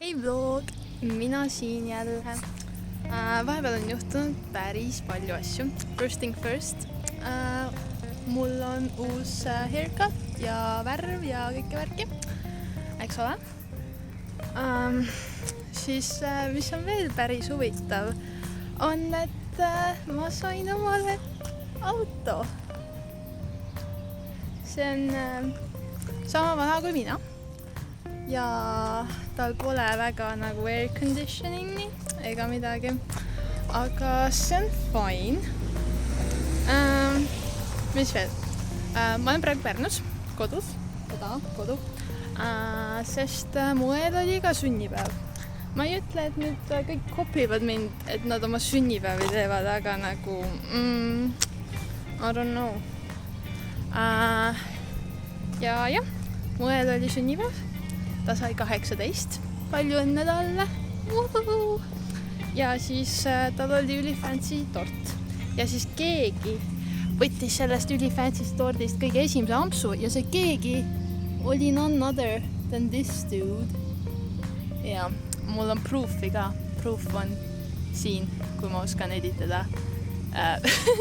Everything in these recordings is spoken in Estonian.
Hei vlog, mina siin jälle. Vahepeal on juhtunud päris palju asju. First thing first, mul on uus haircut ja värv ja kõike värki, eks ole. Siis mis on veel päris huvitav, on, et ma sain omale auto. See on sama vana kui mina ja tal pole väga nagu air conditioning'i ega midagi, aga see on fine. Mis veel? Ma olen praegu Pärnus, kodus, kodu, sest mu õel oli ka sünnipäev. Ma ei ütle, et nüüd kõik kopivad mind, et nad oma sünnipäevi teevad, aga nagu I don't know. Ja mu õel oli sünnipäev. Ta sai 18. Palju õnne talle. Ja siis tal oli ülifancy tort. Ja siis keegi võttis sellest ülifancy'st tordist kõige esimese ampsu ja see keegi oli none other than this dude. Ja mul on proofi ka. Proof on siin, kui ma oskan editada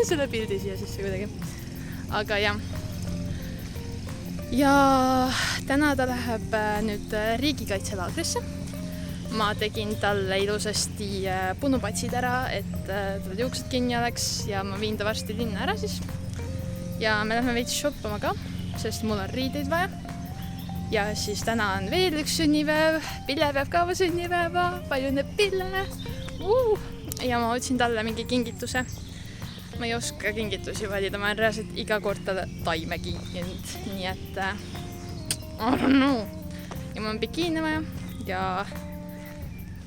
selle pildi siia sisse kuidagi. Aga jah. Ja täna ta läheb nüüd riigikaitselaagrisse. Ma tegin talle ilusasti punupatsid ära, et tal juuksed kinni oleks ja ma viin ta varsti linna ära siis. Ja me lähme veits shoppama ka, sest mul on riideid vaja. Ja siis täna on veel üks sünnipäev. Pille peab ka sünnipäeva. Palju õnne Pille. Ja ma otsin talle mingi kingituse. Ma ei oska kingitusi valida, ma olen reaalselt iga kord taime kinginud, nii et I don't know. Ja mul on bikiine vaja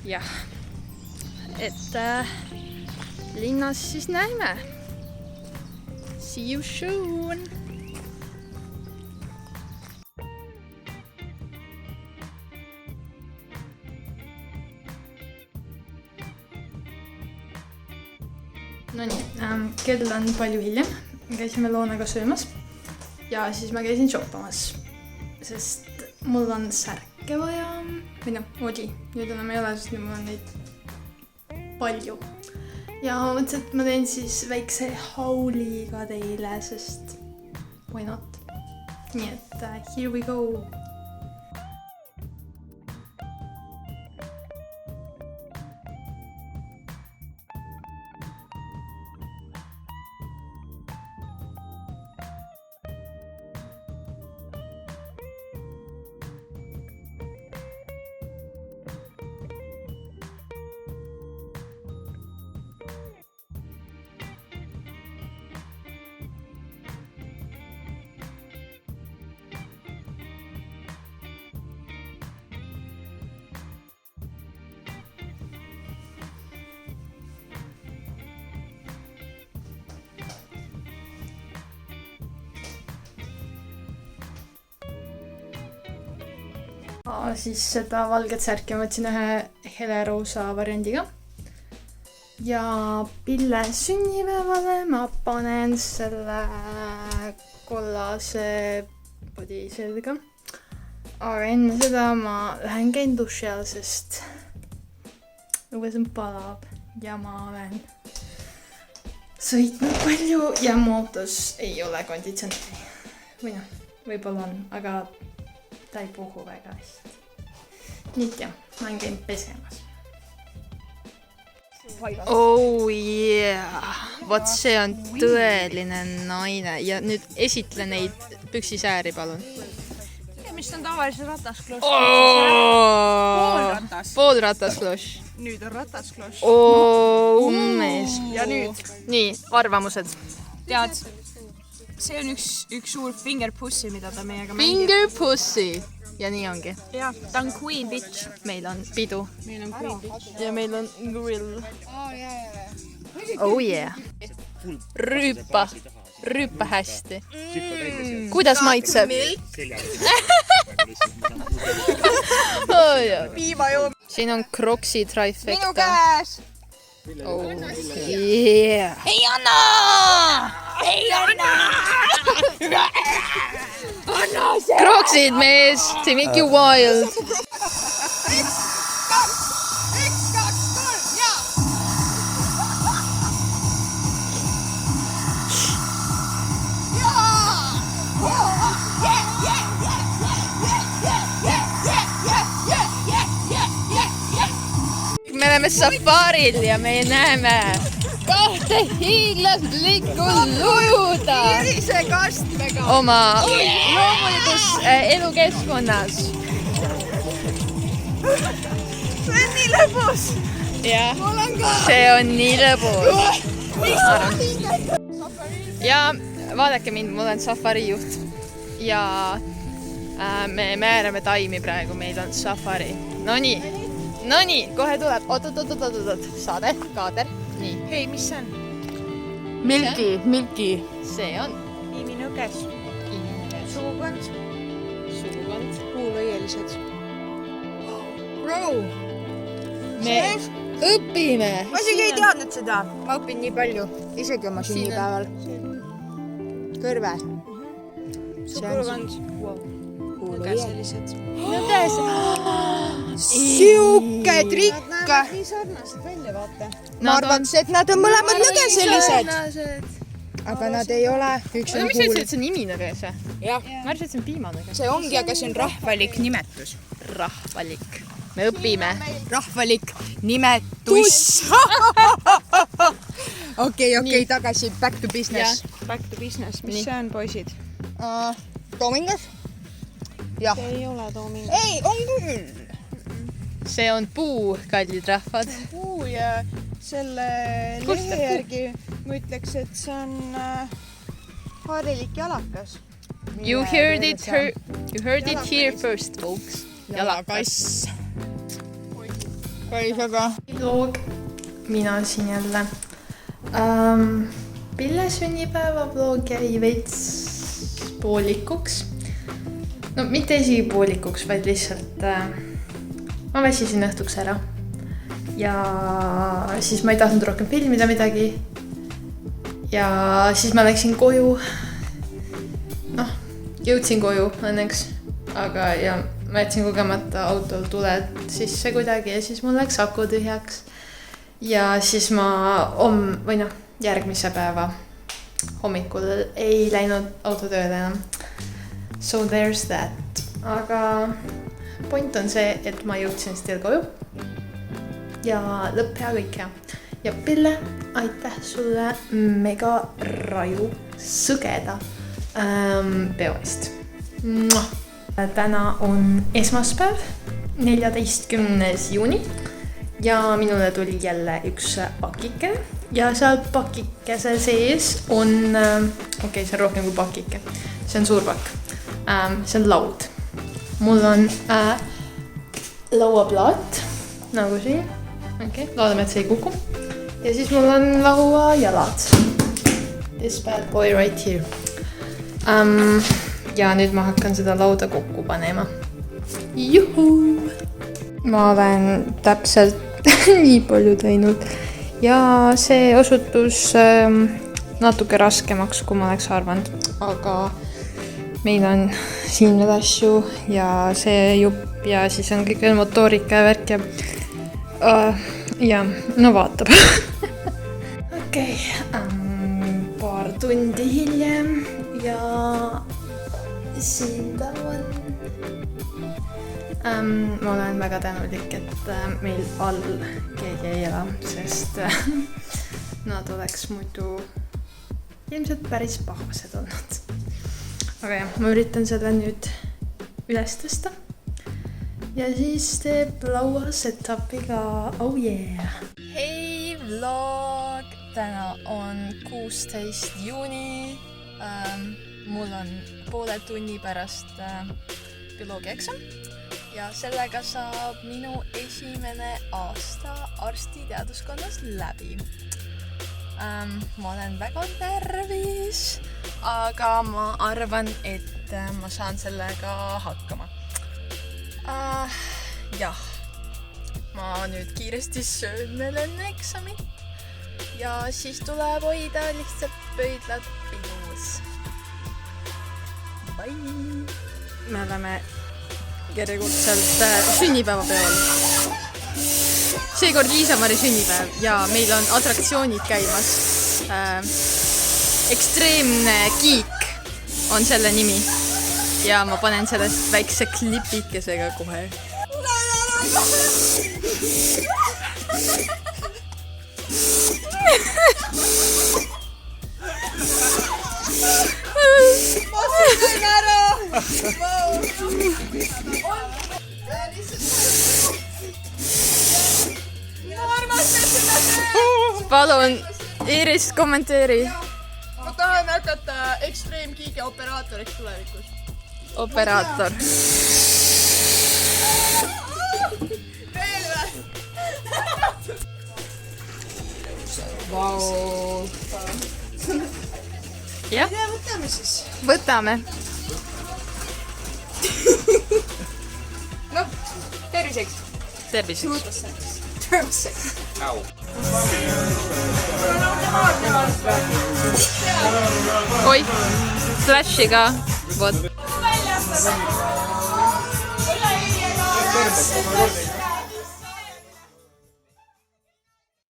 ja et linnas siis näeme. See you soon! No nii, kell on palju hiljem. Me käisime Loonaga söömas ja siis ma käisin shoppamas, sest mul on särke vaja. Või oli. Nüüd enam ei ole, sest nüüd mul on neid palju. Ja ma mõtlesin, et ma teen siis väikse hauli ka teile, sest why not? Nii et here we go! Siis seda valget särki ma võtsin ühe heleroosa variandiga. Ja Pille sünnipäevale ma panen selle kollase podi selga. Aga enne seda ma lähen käin duši all, sest õues on palab ja ma olen sõitnud palju ja mu autos ei ole konditsioneeri. Või võib-olla on, aga ta ei puhu väga hästi. Nüüd jah, ma olen käinud pesemas. Oh yeah! Vot see on tõeline naine. Ja nüüd esitle neid püksisääri, palun. Mis on tavalise rataskloss? Poolrataskloss. Nüüd on rataskloss. Mees. Ja nüüd? Nii, arvamused. Tead, see on üks suur fingerpussi, mida ta meiega mängib. Fingerpussi. Ja nii ongi. Jah, ta on queen bitch. Meil on pidu. Meil on queen bitch. Ja meil on grill. Oh yeah. Rüüpa hästi. Kuidas maitseb? Siin on Croxi trifecta. Minu käes! Oh yeah. Ei anna! Croxid, mees! They make you wild. oleme safaril ja me näeme kahte hiiglaslikku luuda kastmega. oma loomulikus elukeskkonnas. See on nii lõbus. Jah, see on nii lõbus. Ja vaadake mind, ma olen safari juht ja me määrame taimi praegu, meil on safari. Nonii, kohe tuleb. Oot, saade, kaader. Nii. Hei, mis see on? Milki. See on Iniminukes. Sugukond. Puulõielised. Bro! Me õpime. Ma isegi ei teadnud seda. Ma õpin nii palju. Isegi oma sünnipäeval. Kõrve. Sugukond. Puulõielised. Siuke trikk. Nii sarnased välja, vaata. Ma arvaks, et nad on mõlemad nõgeselised. Aga nad ei ole. Üks on Mis sa ütlesid, et see on iminõges? Jah. Ma arvasin, et see on piimanõges. See ongi, aga see on rahvalik nimetus. Rahvalik. Me õpime. Rahvalik nimetus. Okei, tagasi. Back to business. Back to business. Mis see on, poisid? Toomingas? Jah. See ei ole toomingas. Ei, on küll. See on puu, kallid rahvad. Puu ja selle lehe järgi ma ütleks, et see on harilik jalakas. You heard it here first, folks. Jalakass. Päris aga. Vlog. Mina siin jälle. Pille sünnipäeva vlog jäi veits poolikuks. No mitte isegi poolikuks, vaid lihtsalt ma väsisin õhtuks ära. Ja siis ma ei tahtnud rohkem filmida midagi. Ja siis ma läksin koju. Jõudsin koju õnneks. Aga ja ma jätsin kogemata autol tuled sisse kuidagi ja siis mul läks aku tühjaks. Ja siis ma järgmise päeva hommikul ei läinud autotööle enam. So there's that. Aga point on see, et ma jõudsin still koju. Ja lõpp hea, kõik hea. Ja Pille, aitäh sulle mega raju sõgeda peo eest. Täna on esmaspäev, 14. juuni ja minule tuli jälle üks pakike ja seal pakikese sees on, see on rohkem kui pakike, see on suur pakk, see on laud. Mul on lauaplaat, nagu siin, loodame, et see ei kuku ja siis mul on lauajalad. This bad boy right here. Ja nüüd ma hakkan seda lauda kokku panema. Juhu! Ma olen täpselt nii palju teinud ja see osutus natuke raskemaks, kui ma oleks arvanud, aga meil on siin veel asju ja see jupp ja siis on kõik veel motoorika ja värk ja no vaatab. Okei, paar tundi hiljem ja siin ta on. Ma olen väga tänulik, et meil all keegi ei ela, sest nad oleks muidu ilmselt päris pahased olnud. Aga jah, ma üritan seda nüüd üles tõsta ja siis teeb laua setupiga, oh yeah! Hei vlog! Täna on 16. juuni. Mul on poole tunni pärast bioloogiaeksam ja sellega saab minu esimene aasta arstiteaduskonnas läbi. Ma olen väga närvis, aga ma arvan, et ma saan sellega hakkama. Jah, ma nüüd kiiresti söön veel enne eksamit ja siis tuleb hoida lihtsalt pöidlad pidus. Bye! Me oleme järjekordselt sünnipäevapeol. Seekord Liisa-Mari sünnipäev ja meil on atraktsioonid käimas. Ekstreemne kiik on selle nimi ja ma panen sellest väikse klipikesega kohe. Sain ära! Ma armastasin seda! Palun, Iiris, kommenteeri. Ma tahan hakata ekstreemkiige operaatoriks tulevikus. Operaator. Veel või? Vau! Jah, Ja võtame siis. võtame. No, terviseks. Terviseks. Terviseks. Oi, Slashi ka. Vot.